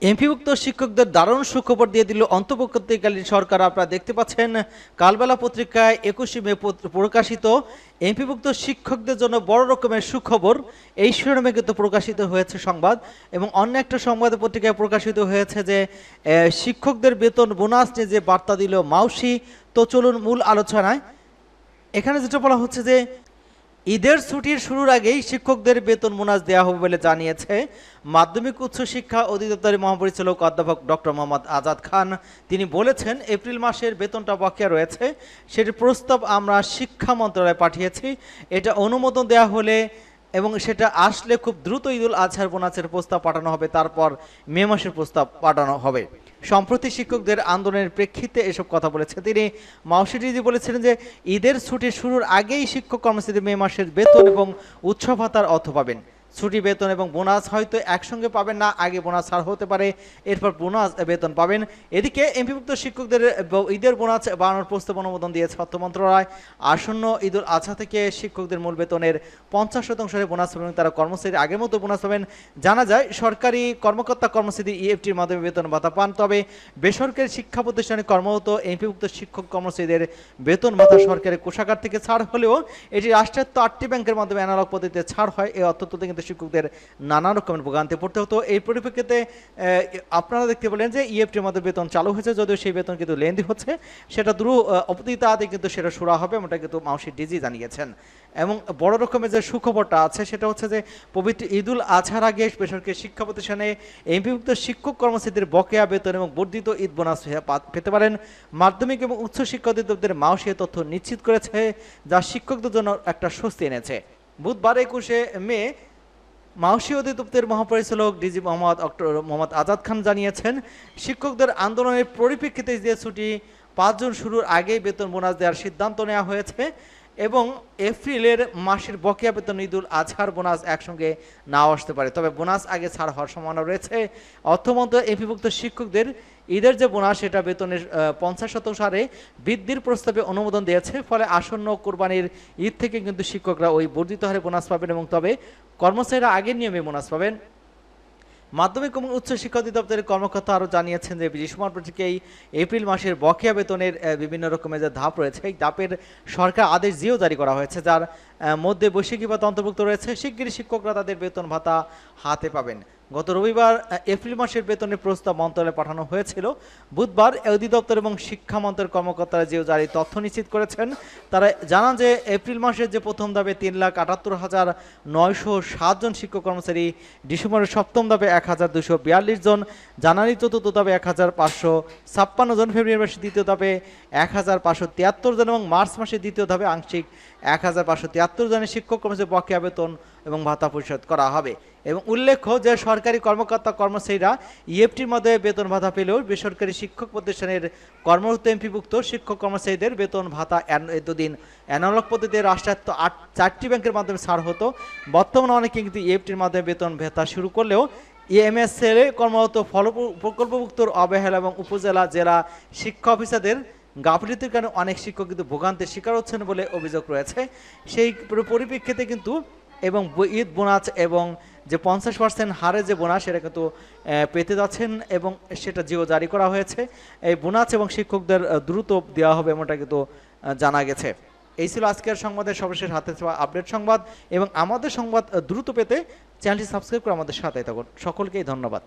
এমপিভুক্ত শিক্ষকদের দারুণ সুখবর দিয়ে দিল অন্তর্বর্তীকালীন সরকার। আপনারা দেখতে পাচ্ছেন কালবেলা পত্রিকায় 21 মে প্রকাশিত এমপিভুক্ত শিক্ষকদের জন্য বড় রকমের সুখবর, এই শিরোনামে কিন্তু প্রকাশিত হয়েছে সংবাদ। এবং অন্য একটা সংবাদ পত্রিকায় প্রকাশিত হয়েছে যে শিক্ষকদের বেতন বোনাস নিয়ে যে বার্তা দিল মাউসি। তো চলুন মূল আলোচনায়। এখানে যেটা বলা হচ্ছে যে ঈদের ছুটির শুরুর আগেই শিক্ষকদের বেতন বোনাস দেওয়া হবে বলে জানিয়েছে মাধ্যমিক উচ্চ শিক্ষা অধিদপ্তরের মহাপরিচালক অধ্যাপক ডক্টর মোহাম্মদ আজাদ খান। তিনি বলেছেন, এপ্রিল মাসের বেতনটা বকেয়া রয়েছে, সেটির প্রস্তাব আমরা শিক্ষা মন্ত্রণালয়ে পাঠিয়েছি। এটা অনুমোদন দেওয়া হলে এবং সেটা আসলে খুব দ্রুত ঈদুল আজহার বোনাসের প্রস্তাব পাঠানো হবে, তারপর মে মাসের প্রস্তাব পাঠানো হবে। সম্প্রতি শিক্ষকদের আন্দোলনের প্রেক্ষিতে এসব কথা বলেছে তিনি। মাউসিডিজি বলেছিলেন যে ঈদের ছুটির শুরুর আগেই শিক্ষক কর্মচারী মে মাসের বেতন এবং উৎসব ভাতার অর্থ পাবেন। ছুটি বেতন এবং বোনাস হয়তো একসঙ্গে পাবেন না, আগে বোনাস ছাড় হতে পারে, এরপর বোনাস বেতন পাবেন। এদিকে এমপিভুক্ত শিক্ষকদের ঈদের বোনাস বাড়ানোর প্রস্তাব অনুমোদন দিয়েছে অর্থ মন্ত্রণালয়। আসন্ন ঈদুল আজহা থেকে শিক্ষকদের মূল বেতনের 50% বোনাস পাবেন, তারা কর্মচারী আগের মতো বোনাস পাবেন। জানা যায় সরকারি কর্মকর্তা কর্মচারী ইএফটির মাধ্যমে বেতন ভাতা পান, তবে বেসরকারি শিক্ষা প্রতিষ্ঠানে কর্মরত এমপিভুক্ত শিক্ষক কর্মচারীদের বেতন ভাতা সরকারি কোষাগার থেকে ছাড় হলেও এটি রাষ্ট্রায়ত্ত 8টি ব্যাংকের মাধ্যমে অ্যানালগ পদ্ধতিতে ছাড় হয়। এই অর্থ তুলতে কিন্তু শিক্ষকদের নানা রকমের ভোগান্তি পড়তে হতো। এই পরিপ্রেক্ষিতে আপনারা দেখতে পেলেন যে ইএফটির মাধ্যমে বেতন চালু হয়েছে, যদিও সেই বেতন কিন্তু লেনদেন হচ্ছে, সেটা অপতিতাতে কিন্তু সেটা শুরু হবে, এমনটা কিন্তু মাউসি ডিজি জানিয়েছেন। এবং বড় রকমের যে সুখবরটা আছে সেটা হচ্ছে যে পবিত্র ঈদুল আজহার আগে বেসরকারি শিক্ষা প্রতিষ্ঠানে এমপিভুক্ত শিক্ষক কর্মচারীদের বকেয়া বেতন এবং বর্ধিত ঈদ বোনাস পেতে পারেন। মাধ্যমিক এবং উচ্চ শিক্ষা অধিদপ্তরের মাউসি তথ্য নিশ্চিত করেছে, যা শিক্ষকদের জন্য একটা স্বস্তি এনেছে। বুধবার 21 মে মাউসি অধিদপ্তরের মহাপরিচালক ডিজি মোহাম্মদ আজাদ খান জানিয়েছেন, শিক্ষকদের আন্দোলনের পরিপ্রেক্ষিতে যে ছুটি 5 জুন শুরুর আগেই বেতন বোনাস দেওয়ার সিদ্ধান্ত নেওয়া হয়েছে এবং এপ্রিলের মাসের বকেয়া বেতন ঈদুল আজহার বোনাস একসঙ্গে নাও আসতে পারে, তবে বোনাস আগে ছাড় হওয়ার সম্ভাবনা রয়েছে। অর্থমন্ত্রক এমপিভুক্ত শিক্ষকদের ঈদের যে বোনাস সেটা বেতনের 50% হারে বৃদ্ধির প্রস্তাবে অনুমোদন দিয়েছে, ফলে আসন্ন কোরবানির ঈদ থেকে কিন্তু শিক্ষকরা ওই বর্ধিত হারে বোনাস পাবেন এবং তবে কর্মচারীরা আগের নিয়মে বোনাস পাবেন। মাধ্যমিক এবং উচ্চ শিক্ষা অধিদপ্তরের কর্মকর্তা আরও জানিয়েছেন যে ডিসেম্বর থেকে এই এপ্রিল মাসের বকেয়া বেতনের বিভিন্ন রকমের যে ধাপ রয়েছে, এই ধাপের সরকার আদেশ দিয়েও জারি করা হয়েছে, যার মধ্যে বৈশাখী ভাতা অন্তর্ভুক্ত রয়েছে। শিগগিরই শিক্ষকরা তাদের বেতন ভাতা হাতে পাবেন। গত রবিবার এপ্রিল মাসের বেতনের প্রস্তাব মন্ত্রণালয়ে পাঠানো হয়েছিল। বুধবার অধিদপ্তর এবং শিক্ষা মন্ত্রণালয়ের কর্মকর্তারা যে জারি তথ্য নিশ্চিত করেছেন, তারা জানান যে এপ্রিল মাসের যে প্রথম ধাপে 3,78,907 জন শিক্ষক কর্মচারী, ডিসেম্বরের সপ্তম ধাপে 1,242 জন, জানুয়ারি চতুর্থ ধাপে 1,556 জন, ফেব্রুয়ারি মাসের দ্বিতীয় ধাপে 1,573 জন এবং মার্চ মাসের দ্বিতীয় ধাপে আংশিক 1,573 জনের শিক্ষক কর্মচারী বকেয়া বেতন এবং ভাতা পরিশোধ করা হবে। এবং উল্লেখ্য যে সরকারি কর্মকর্তা কর্মচারীরা ইএফটির মাধ্যমে বেতন ভাতা পেলেও বেসরকারি শিক্ষক প্রতিষ্ঠানের কর্মরত এমপিভুক্ত শিক্ষক কর্মচারীদের বেতন ভাতা এতদিন অ্যানালগ পদ্ধতিতে রাষ্ট্রায়ত্ত 4টি ব্যাংকের মাধ্যমে ছাড় হতো। বর্তমানে অনেকে কিন্তু ইএফটির মাধ্যমে বেতন ভাতা শুরু করলেও ইএমএসএলে কর্মরত প্রকল্পভুক্ত অবহেলা এবং উপজেলা জেলা শিক্ষা অফিসারদের গাফিলতির কারণে অনেক শিক্ষক কিন্তু ভোগান্তির শিকার হচ্ছেন বলে অভিযোগ রয়েছে। সেই পরিপ্রেক্ষিতে কিন্তু এবং ঈদ বোনাস এবং যে 50% হারে যে বোনাস সেটা কিন্তু পেতে যাচ্ছেন এবং সেটা জিও জারি করা হয়েছে। এই বোনাস এবং শিক্ষকদের দ্রুত দেওয়া হবে এমনটা কিন্তু জানা গেছে। এই ছিল আজকের সংবাদের সর্বশেষ হাতে পাওয়া আপডেট সংবাদ, এবং আমাদের সংবাদ দ্রুত পেতে চ্যানেলটি সাবস্ক্রাইব করে আমাদের সাথে থাকুন। সকলকেই ধন্যবাদ।